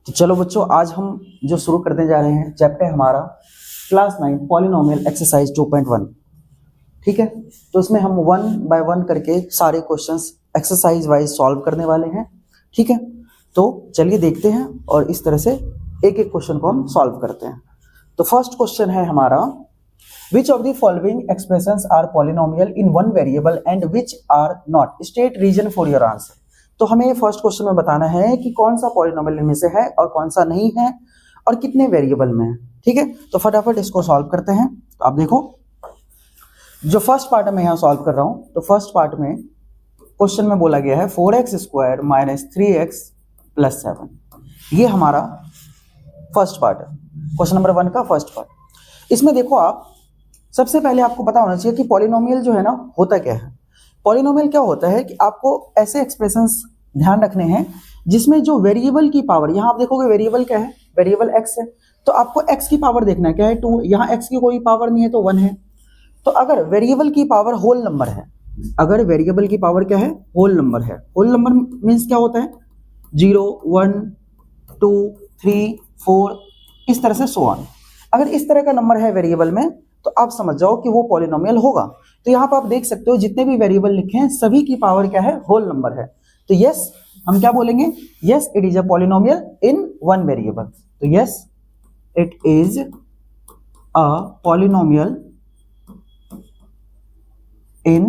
तो चलो बच्चों, आज हम जो शुरू करने जा रहे हैं चैप्टर हमारा क्लास 9 पॉलिनोमियल एक्सरसाइज 2.1। ठीक है, तो इसमें हम 1 बाय 1 करके सारे क्वेश्चंस एक्सरसाइज वाइज सॉल्व करने वाले हैं। ठीक है, तो चलिए देखते हैं और इस तरह से एक एक क्वेश्चन को हम सॉल्व करते हैं। तो फर्स्ट क्वेश्चन है हमारा, which of the following expressions are polynomial in one variable and which are not, state reason for your answer. तो हमें फर्स्ट क्वेश्चन में बताना है कि कौन सा पॉलिनोमियल इनमें से है और कौन सा नहीं है और कितने वेरिएबल में है। ठीक है, तो फटाफट इसको सॉल्व करते हैं। तो आप देखो, जो फर्स्ट पार्ट में यहाँ सॉल्व कर रहा हूँ, तो फर्स्ट पार्ट में क्वेश्चन में बोला गया है 4x² - 3x + 7। ये हमारा फर्स्ट पार्ट है, क्वेश्चन नंबर 1 का फर्स्ट पार्ट। इसमें देखो, आप सबसे पहले आपको पता होना चाहिए कि पॉलिनोमियल जो है ना होता क्या है। पॉलिनोमियल क्या होता है कि आपको ऐसे एक्सप्रेशंस ध्यान रखने हैं जिसमें जो वेरिएबल की पावर, यहाँ आप देखोगे वेरिएबल क्या है, वेरिएबल x है, तो आपको x की पावर देखना है, क्या है 2। यहाँ x की कोई पावर नहीं है तो 1 है। तो अगर वेरिएबल की पावर होल नंबर है, अगर वेरिएबल की पावर क्या है, होल नंबर है, होल नंबर मीन्स क्या होता है 0 1 2 3 4 इस तरह से सो ऑन। अगर इस तरह का नंबर है वेरिएबल में तो आप समझ जाओ कि वो पॉलिनोमियल होगा। तो यहाँ पर आप देख सकते हो जितने भी वेरिएबल लिखे हैं सभी की पावर क्या है, होल नंबर है। तो यस, हम क्या बोलेंगे, yes it is a polynomial in one variable. तो yes it is a polynomial in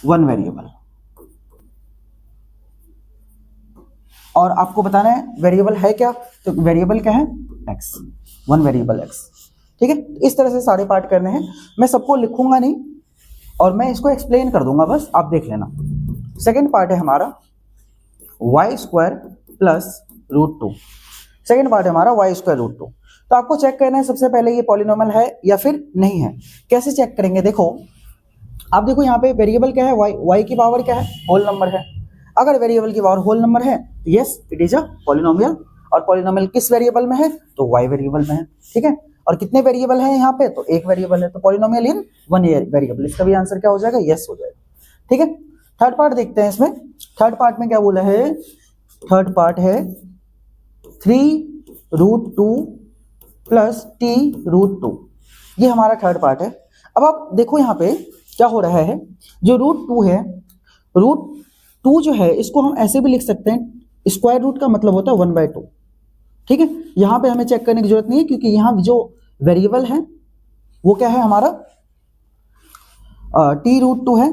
one variable. और आपको बताना है वेरिएबल है क्या, तो वेरिएबल क्या है x, वन वेरिएबल x। ठीक है, इस तरह से सारे पार्ट करने हैं। मैं सबको लिखूंगा नहीं और मैं इसको एक्सप्लेन कर दूंगा, बस आप देख लेना। सेकंड पार्ट है हमारा y² + √2। सेकंड पार्ट है हमारा y² √2। तो आपको चेक करना है सबसे पहले ये पॉलिनोमियल है या फिर नहीं है। कैसे चेक करेंगे, देखो आप देखो यहाँ पे वेरिएबल क्या है y की पावर क्या है, होल नंबर है। अगर वेरिएबल की पावर होल नंबर है तो yes it is a polynomial. और पॉलिनोमियल किस वेरिएबल में है, तो y वेरिएबल में है। ठीक है, और कितने वेरिएबल हैं यहाँ पे, तो एक वेरिएबल है। तो पॉलिनोमियल इन वन वेरिएबल, इसका भी आंसर क्या हो जाएगा, यस हो जाएगा। ठीक है, थर्ड पार्ट देखते हैं। इसमें थर्ड पार्ट में क्या बोला है, थर्ड पार्ट है 3√2 + t√2। ये हमारा थर्ड पार्ट है। अब आप देखो यहाँ पे क्या हो रहा है, जो √2 है, √2 जो है इसको हम ऐसे भी लिख सकते हैं, स्क्वायर रूट का मतलब होता है 1/2। ठीक है, यहाँ पे हमें चेक करने की जरूरत नहीं है क्योंकि यहाँ जो वेरिएबल है वो क्या है हमारा t√2 है।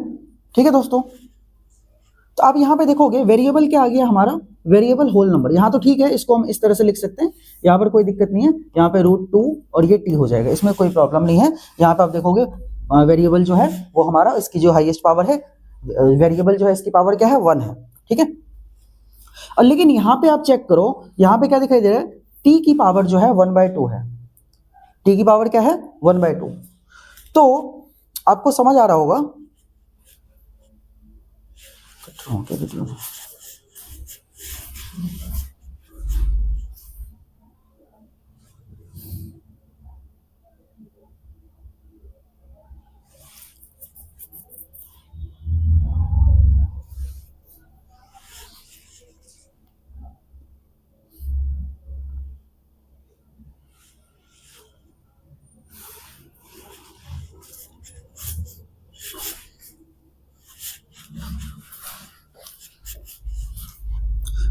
ठीक है दोस्तों, तो आप यहाँ पे देखोगे वेरिएबल क्या आ गया हमारा, वेरिएबल होल नंबर। यहाँ तो ठीक है, इसको हम इस तरह से लिख सकते हैं, यहाँ पर कोई दिक्कत नहीं है। यहाँ पे √2 और ये t हो जाएगा, इसमें कोई प्रॉब्लम नहीं है। यहाँ पे आप देखोगे वेरिएबल जो है वो हमारा, इसकी जो हाईएस्ट पावर है, वेरिएबल जो है इसकी पावर क्या है 1 है। ठीक है, और लेकिन यहाँ पे आप चेक करो, यहाँ पे क्या दिखाई दे रहा है, t की पावर जो है 1/2 है। t की पावर क्या है 1/2। तो आपको समझ आ रहा होगा,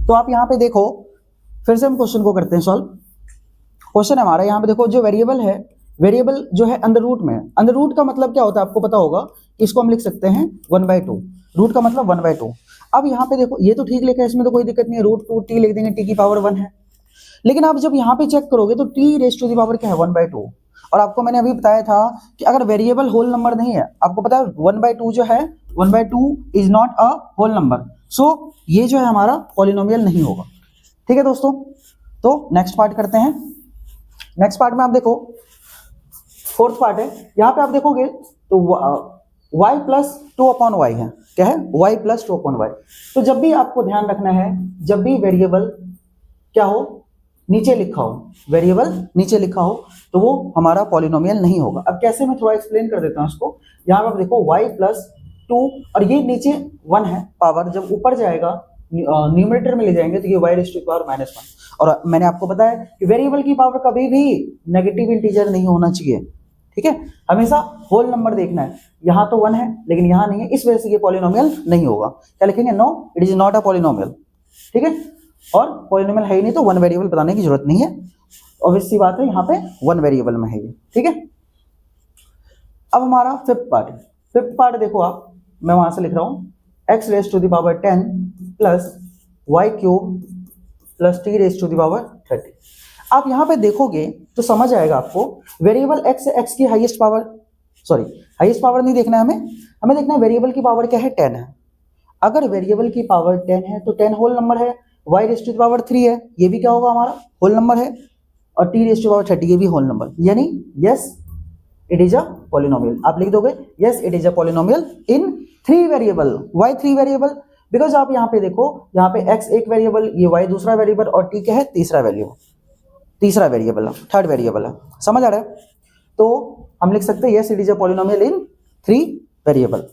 तो आप यहाँ पे देखो, फिर से हम क्वेश्चन को करते हैं सॉल्व। क्वेश्चन हमारा यहाँ पे देखो, जो वेरिएबल है, वेरिएबल जो है अंडर रूट में। अंडर रूट का मतलब क्या होता है आपको पता होगा, इसको हम लिख सकते हैं 1/2। रूट का मतलब 1/2। अब यहाँ पे देखो, ये तो ठीक लिखा है, इसमें तो कोई दिक्कत नहीं है, √2 t लिख देंगे, t की पावर 1 है। लेकिन आप जब यहाँ पे चेक करोगे तो t⁻² क्या है 1/2। और आपको मैंने अभी बताया था कि अगर वेरिएबल होल नंबर नहीं है, आपको पता है 1/2 जो है, 1/2 is not a whole number. So ये जो है हमारा पॉलिनोमियल नहीं होगा। ठीक है दोस्तों, तो नेक्स्ट पार्ट करते हैं। नेक्स्ट पार्ट में आप देखो, फोर्थ पार्ट है, यहाँ पे आप देखोगे तो y + 2/y है। क्या है, y + 2/y। तो जब भी आपको ध्यान रखना है, जब भी वेरिएबल क्या हो, नीचे लिखा हो, वेरिएबल नीचे लिखा हो, तो वो हमारा पॉलिनोमियल नहीं होगा। अब कैसे, मैं थोड़ा एक्सप्लेन कर देता हूँ उसको। यहाँ पर देखो y + 2 और ये नीचे 1 है पावर, जब ऊपर जाएगा न्यूमरेटर में ले जाएंगे तो ये y raise to the power -1। और मैंने आपको बताया कि वेरिएबल की पावर कभी भी नेगेटिव इंटीजर नहीं होना चाहिए, ठीक है, हमेशा होल नंबर देखना है। यहाँ तो 1 है लेकिन यहाँ नहीं है, इस वजह से ये पॉलिनोमियल नहीं होगा। क्या लिखेंगे? No, it is not a polynomial, ठीक है। और पॉलिनोमियल है ही नहीं तो वन वेरिएबल बताने की जरूरत नहीं है, ऑब्वियस सी बात है, यहाँ पे वन वेरिएबल में है ये, ठीक है। अब हमारा फिफ्थ पार्ट देखो आप, मैं वहां से लिख रहा हूँ x raise to the power 10 plus y cube plus t raise to the power 30। आप यहाँ पे देखोगे तो समझ आएगा आपको, वेरिएबल x है, x की हाईएस्ट पावर नहीं देखना है हमें देखना है वेरिएबल की पावर क्या है, 10 है। अगर वेरिएबल की पावर 10 है तो 10 होल नंबर है, y raise to the power 3 है, ये भी क्या होगा हमारा होल नंबर है, और t raise to the power 30 ये भी होल नंबर, यानी yes it is a polynomial. आप लिख दोगे yes it is a polynomial in 3 variable. Why 3 variable? Because आप यहाँ पे देखो, यहाँ पे x एक वेरिएबल, ये y दूसरा वेरिएबल, और t क्या है, तीसरा वेरिएबल है, थर्ड वेरिएबल है। समझ आ रहा है? तो हम लिख सकते हैं yes it is a polynomial in 3 variable,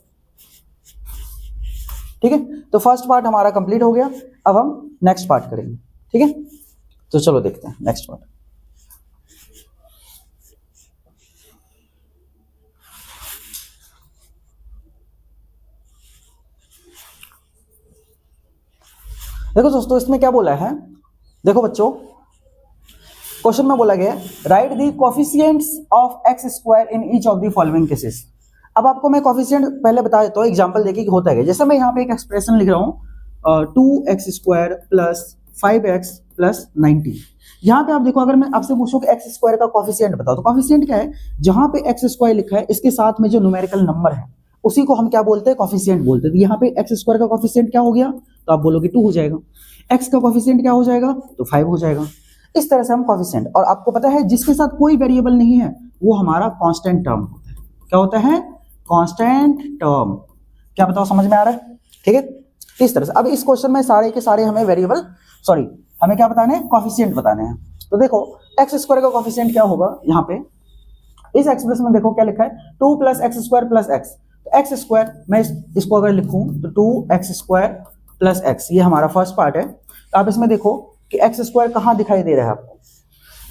ठीक है। तो फर्स्ट पार्ट हमारा कंप्लीट हो गया, अब हम नेक्स्ट पार्ट करेंगे, ठीक है। तो चलो देखते हैं नेक्स्ट पार्ट। देखो दोस्तों, इसमें क्या बोला है, देखो बच्चों, क्वेश्चन में बोला गया right the coefficients of x square in each of the following cases. अब आपको मैं कोफिशिएंट पहले बता देता हूँ, एग्जांपल देखिए कि होता है। जैसे मैं यहाँ पे एक एक्सप्रेशन लिख रहा हूँ 2x square plus 5x plus 90। यहाँ पे आप देखो, अगर मैं आपसे पूछूं कि एक्स स्क्वायर का कोफिशिएंट बताओ, तो कोफिशिएंट क्या है, जहाँ पे एक्स स्क्वायर लिखा है इसके साथ में जो न्यूमेरिकल नंबर है उसी को हम क्या बोलते हैं, कोफिशिएंट बोलते हैं। तो यहाँ पे एक्स स्क्वायर का कोफिशिएंट क्या हो गया, तो आप बोलोगे 2 हो जाएगा। एक्स का कोफिशिएंट क्या हो जाएगा, तो 5 हो जाएगा। इस तरह से हम कोफिशिएंट, और आपको पता है जिसके साथ कोई वेरिएबल नहीं है वो हमारा कांस्टेंट टर्म होता है। क्या होता है, कांस्टेंट टर्म। क्या बताओ, समझ में आ रहा है, ठीक है। इस तरह से अब इस क्वेश्चन में सारे के सारे हमें वेरिएबल हमें क्या बताने हैं, कोफिशिएंट बताने हैं। तो देखो एक्स स्क्वायर का कोफिशिएंट क्या होगा, यहाँ पे इस एक्सप्रेशन में देखो क्या लिखा है, 2 plus x square plus x. तो एक्स स्क्वायर मैं इसको अगर लिखूं तो 2x स्क्वायर प्लस एक्स, ये हमारा फर्स्ट पार्ट है। तो आप इसमें देखो कि एक्स स्क्वायर कहाँ दिखाई दे रहा है आपको,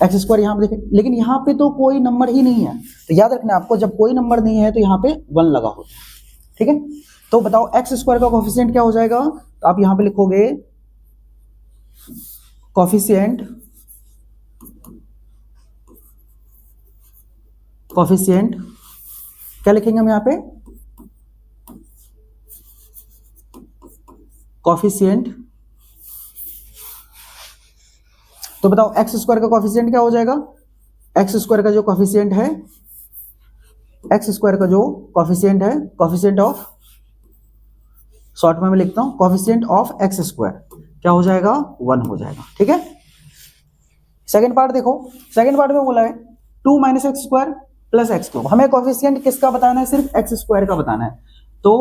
एक्स स्क्वायर यहाँ पे देखे, लेकिन यहाँ पे तो कोई नंबर ही नहीं है। तो याद रखना आपको, जब कोई नंबर नहीं है तो यहाँ पे 1 लगा होता है, ठीक है। तो बताओ एक्स स्क्वायर का कोफिशिएंट क्या हो जाएगा, तो आप यहाँ पे लिखोगे कोफिशिएंट क्या लिखेंगे हम यहाँ पे, कोफिशिएंट। तो बताओ एक्स स्क्वायर का कोफिशिएंट क्या हो जाएगा, एक्स स्क्वायर का जो कोफिशिएंट है, कोफिशिएंट ऑफ, शॉर्ट में मैं लिखता हूं कोफिशिएंट ऑफ एक्स स्क्वायर क्या हो जाएगा, 1 हो जाएगा, ठीक है। सेकंड पार्ट देखो, सेकंड पार्ट में बोला है 2 minus x square plus x cube. हमें कोफिशिएंट किसका बताना है, सिर्फ एक्स स्क्वायर का बताना है। तो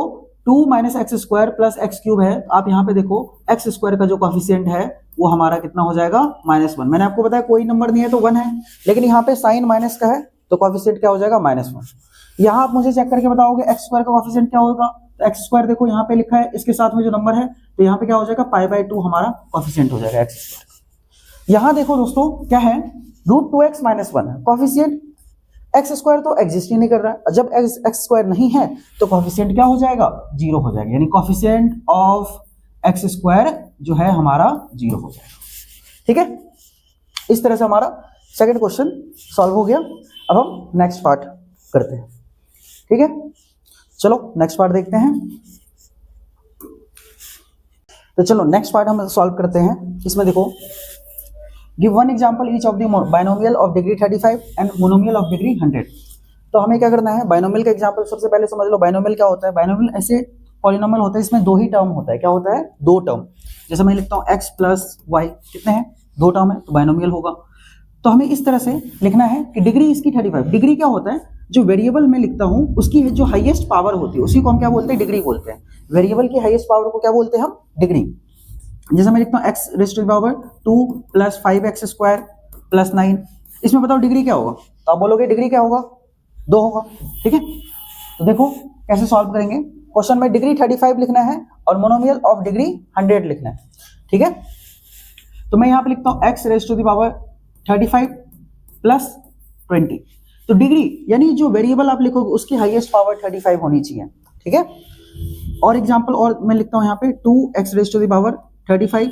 2 minus x square plus x cube है, आप यहाँ पे देखो एक्स स्क्वायर का जो कोफिशिएंट है वो हमारा कितना हो जाएगा, -1। मैंने आपको बताया कोई नंबर नहीं है तो 1 है, लेकिन यहाँ पे साइन माइनस का है तो कोफिशिएंट क्या हो जाएगा, -1। यहाँ आप मुझे चेक करके बताओगे एक्स स्क्वायर का कोफिशिएंट क्या होगा, तो एक्स स्क्वायर देखो यहाँ पे लिखा है, इसके साथ में जो नंबर है तो यहाँ पे क्या हो जाएगा, π/2 हमारा कोफिशिएंट हो जाएगा एक्स स्क्वायर। यहाँ देखो दोस्तों क्या है, √2x - 1 है कोफिशिएंट, एक्स स्क्वायर तो एग्जिस्ट ही नहीं कर रहा है। जब एक्स स्क्वायर नहीं है तो कोफिशिएंट क्या हो जाएगा, 0 हो जाएगा, यानी कोफिशिएंट ऑफ एक्स स्क्वायर जो है हमारा 0 हो जाएगा, ठीक है। इस तरह से हमारा सेकंड क्वेश्चन सॉल्व हो गया। अब हम नेक्स्ट पार्ट करते हैं, ठीक है। चलो नेक्स्ट पार्ट देखते हैं। तो चलो नेक्स्ट पार्ट हम सॉल्व करते हैं। इसमें देखो, give one example each of the binomial of degree 35 and monomial of degree 100। तो हमें क्या करना है, बाइनोमियल का एग्जांपल सबसे पहले समझ लो। बाइनोमियल क्या होता है, बाइनोमियल ऐसे पॉलिनोमियल होता है, इसमें 2 ही टर्म होता है। क्या होता है, 2 टर्म। जैसे मैं लिखता हूँ x प्लस वाई, कितने हैं, 2 टर्म है, तो बाइनोमियल होगा। तो हमें इस तरह से लिखना है कि डिग्री इसकी 35। डिग्री क्या होता है, जो वेरिएबल में लिखता हूँ उसकी जो हाईएस्ट पावर होती है उसी को हम क्या बोलते हैं, डिग्री बोलते हैं। वेरिएबल की हाईएस्ट पावर को क्या बोलते हैं हम, डिग्री। जैसे मैं लिखता हूँ x raise to the power 2 plus 5x square plus 9। इसमें बताओ डिग्री क्या होगा, तो आप बोलोगे डिग्री क्या होगा, 2 होगा, ठीक है। तो देखो कैसे सॉल्व करेंगे। क्वेश्चन में डिग्री 35 लिखना है और मोनोमियल ऑफ डिग्री 100 लिखना है, ठीक है। तो मैं यहाँ पे लिखता हूँ x raise to the power 35 plus 20। तो डिग्री यानी जो वेरिएबल आप लिखोगे उसकी हाईएस्ट पावर 35 होनी चाहिए, ठीक है। और एग्जांपल और मैं लिखता हूँ यहाँ पे 2x raise to the power 35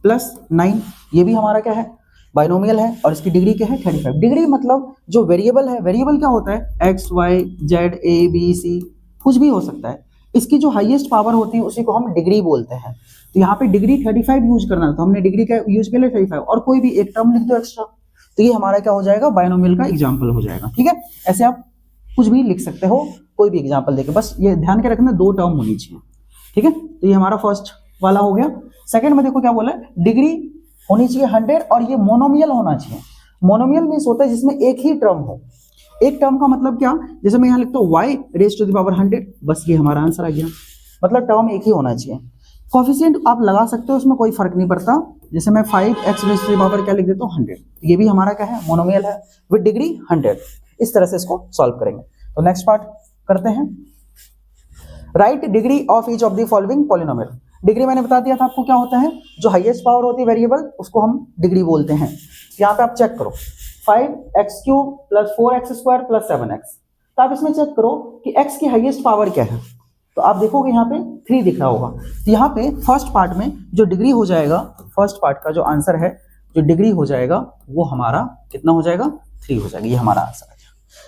plus 9, ये भी हमारा क्या है, बाइनोमियल है और इसकी डिग्री क्या है 35। डिग्री मतलब जो वेरिएबल है, वेरिएबल क्या होता है x y z a b c कुछ भी हो सकता है, इसकी जो हाईएस्ट पावर होती है उसी को हम डिग्री बोलते हैं। तो यहाँ पे डिग्री 35 यूज करना, तो हमने डिग्री का यूज के लिए 35 और कोई भी एक टर्म लिख दो एक्स्ट्रा, तो ये हमारा क्या हो जाएगा, बाइनोमियल का एग्जाम्पल हो जाएगा, ठीक है। ऐसे आप कुछ भी लिख सकते हो, कोई भी एग्जाम्पल देके, बस ये ध्यान के रखना 2 टर्म होनी चाहिए, ठीक है। तो ये हमारा फर्स्ट वाला हो गया। सेकंड में देखो क्या बोला है, डिग्री होनी चाहिए 100 और ये मोनोमियल होना चाहिए। मोनोमियल मीन्स होता है जिसमें एक ही टर्म हो। एक टर्म का मतलब क्या, जैसे मैं यहाँ लिखता हूँ y raise to the power 100, बस ये हमारा आंसर आ गया, मतलब टर्म एक ही होना चाहिए। कोफिशिएंट आप लगा सकते हो, उसमें कोई फर्क नहीं पड़ता। जैसे मैं 5x raise to the power क्या लिख देता हूँ 100, ये भी हमारा क्या है, मोनोमियल है विद डिग्री 100। इस तरह से इसको सॉल्व करेंगे। तो नेक्स्ट पार्ट करते हैं, right degree of each of the following polynomial. Degree मैंने बता दिया था आपको क्या होता है, जो हाईएस्ट पावर होती है वेरिएबल उसको हम डिग्री बोलते हैं। यहाँ पे आप चेक करो 5x³ plus 4x² plus 7x, तो आप इसमें चेक करो कि x की हाईएस्ट पावर क्या है, तो आप देखोगे यहाँ पे 3 दिख रहा होगा। तो यहाँ पे फर्स्ट पार्ट में जो डिग्री हो जाएगा, फर्स्ट पार्ट का जो आंसर है, जो डिग्री हो जाएगा वो हमारा कितना हो जाएगा, 3 हो जाएगा, ये हमारा आंसर है।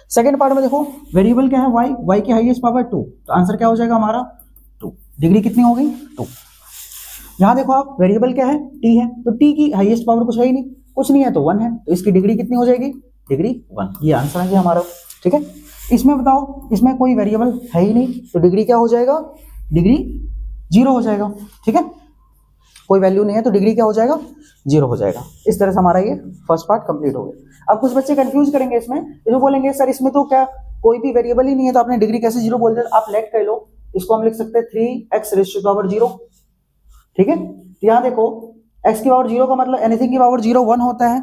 सेकेंड पार्ट में देखो वेरिएबल क्या है y की हाईएस्ट पावर 2, तो आंसर क्या हो जाएगा हमारा 2, डिग्री कितनी हो गई 2। यहाँ देखो आप वेरिएबल क्या है t है, तो t की हाईएस्ट पावर कुछ है ही नहीं, कुछ नहीं है तो 1 है, तो इसकी डिग्री कितनी हो जाएगी, डिग्री 1, ये आंसर है हमारा, ठीक है। इसमें बताओ, इसमें कोई वेरिएबल है ही नहीं, तो डिग्री क्या हो जाएगा, डिग्री 0 हो जाएगा, ठीक है। कोई वैल्यू नहीं है तो डिग्री क्या हो जाएगा, 0 हो जाएगा। इस तरह से हमारा ये फर्स्ट पार्ट कंप्लीट हो गया। अब कुछ बच्चे कंफ्यूज करेंगे इसमें, इसमें बोलेंगे सर इसमें तो क्या कोई भी वेरिएबल ही नहीं है, तो आपने डिग्री कैसे 0 बोल दिया। आप लेट कर लो, इसको हम लिख सकते हैं 3x rays to the power 0, ठीक है। तो यहाँ देखो x की पावर 0 का मतलब एनीथिंग की पावर 0 1 होता है,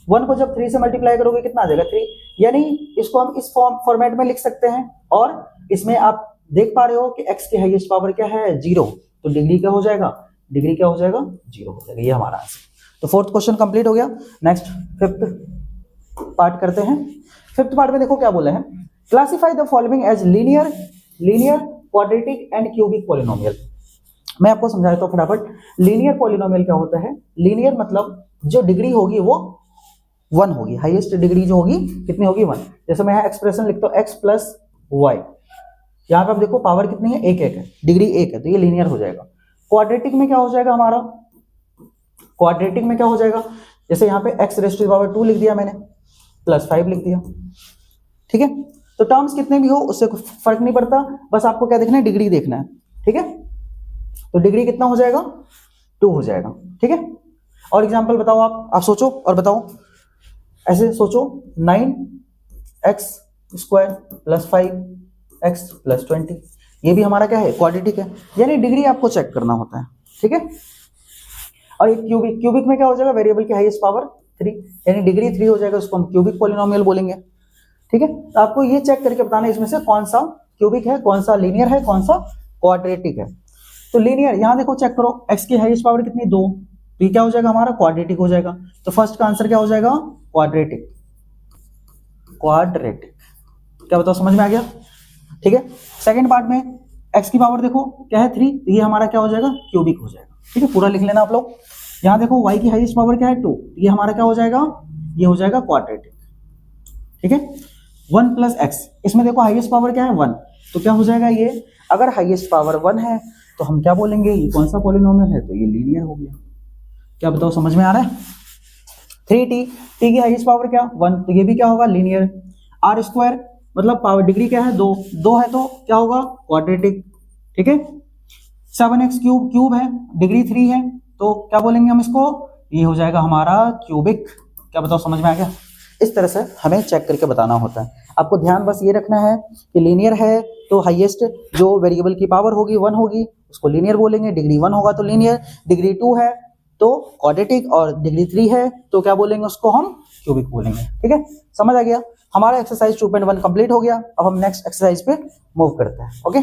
1 को जब 3 से मल्टीप्लाई करोगे कितना आ जाएगा 3, यानी इसको हम इस फॉर्मेट में लिख सकते हैं। और इसमें आप देख पा रहे हो कि x की हाईएस्ट पावर क्या है 0, तो डिग्री क्या हो जाएगा, डिग्री क्या हो जाएगा 0 हो जाएगा, ये हमारा आंसर। तो फोर्थ क्वेश्चन कंप्लीट हो गया। नेक्स्ट फिफ्थ पार्ट करते हैं। फिफ्थ पार्ट में देखो क्या बोला है, classify the following as linear, quadratic and cubic polynomial. मैं आपको समझा देता हूं फटाफट। लीनियर पॉलिनोमियल क्या होता है, लीनियर मतलब जो डिग्री होगी वो 1 होगी, हाईएस्ट डिग्री जो होगी कितनी होगी 1। जैसे मैं यहाँ एक्सप्रेशन लिखता हूँ x प्लस वाई, यहाँ पे आप देखो पावर कितनी है, 1 है, डिग्री 1 है, तो ये लीनियर हो जाएगा। क्वाड्रेटिक में क्या हो जाएगा हमारा, क्वाड्रेटिक में क्या हो जाएगा, जैसे यहाँ पे x raise to the power 2 लिख दिया मैंने, प्लस 5 लिख दिया, ठीक है। तो टर्म्स कितने भी हो उससे फर्क नहीं पड़ता, बस आपको क्या देखना है, डिग्री देखना है, ठीक है। तो डिग्री कितना हो जाएगा, 2 हो जाएगा, ठीक है। और एग्जांपल बताओ, आप सोचो और बताओ, ऐसे सोचो 9x² प्लस 5x प्लस 20, ये भी हमारा क्या है, क्वाड्रेटिक है, यानी डिग्री आपको चेक करना होता है, ठीक है। और एक क्यूबिक, क्यूबिक में क्या हो जाएगा, वेरिएबल की हाईएस्ट पावर 3, यानी डिग्री 3 हो जाएगा, उसको हम क्यूबिक पॉलिनोमियल बोलेंगे, ठीक है। तो आपको ये चेक करके बताना है इसमें से कौन सा क्यूबिक है, कौन सा लीनियर है, कौन सा क्वाड्रेटिक है। तो लीनियर, यहाँ देखो चेक करो, x की हाईएस्ट पावर कितनी 2, तो ये क्या हो जाएगा हमारा, क्वाड्रेटिक हो जाएगा। तो फर्स्ट का आंसर क्या हो जाएगा, क्वाड्रेटिक, क्वाड्रेटिक, क्या बताओ, समझ में आ गया, ठीक है। सेकंड पार्ट में x की पावर देखो क्या है 3, तो ये हमारा क्या हो जाएगा, क्यूबिक हो जाएगा, ठीक है, पूरा लिख लेना आप लोग। यहाँ देखो y की हाईएस्ट पावर क्या है 2, ये हमारा क्या हो जाएगा, ये हो जाएगा क्वाड्रेटिक, ठीक है। 1 प्लस x, इसमें देखो हाईएस्ट पावर क्या है 1, तो क्या हो जाएगा ये, अगर हाईएस्ट पावर 1 है तो हम क्या बोलेंगे, ये कौन सा पॉलिनोमियल है, तो ये लीनियर हो गया। क्या बताओ, समझ में आ रहा है। 3t, t की हाईएस्ट पावर क्या 1, तो ये भी क्या होगा, लीनियर। r² मतलब पावर डिग्री क्या है 2 है, तो क्या होगा, क्वाड्रेटिक, ठीक है। 7x³ क्यूब है, डिग्री 3 है, तो क्या बोलेंगे हम इसको, ये हो जाएगा हमारा क्यूबिक। क्या बताओ, समझ में आ गया। इस तरह से हमें चेक करके बताना होता है। आपको ध्यान बस ये रखना है कि लीनियर है तो हाईएस्ट जो वेरिएबल की पावर होगी 1 होगी, उसको लीनियर बोलेंगे। डिग्री 1 होगा तो लीनियर, डिग्री 2 है तो क्वाड्रेटिक, और डिग्री 3 है तो क्या बोलेंगे, उसको हम क्यूबिक बोलेंगे, ठीक है। समझ आ गया। हमारा एक्सरसाइज 2.1 कंप्लीट हो गया। अब हम नेक्स्ट एक्सरसाइज पे मूव करते हैं, ओके।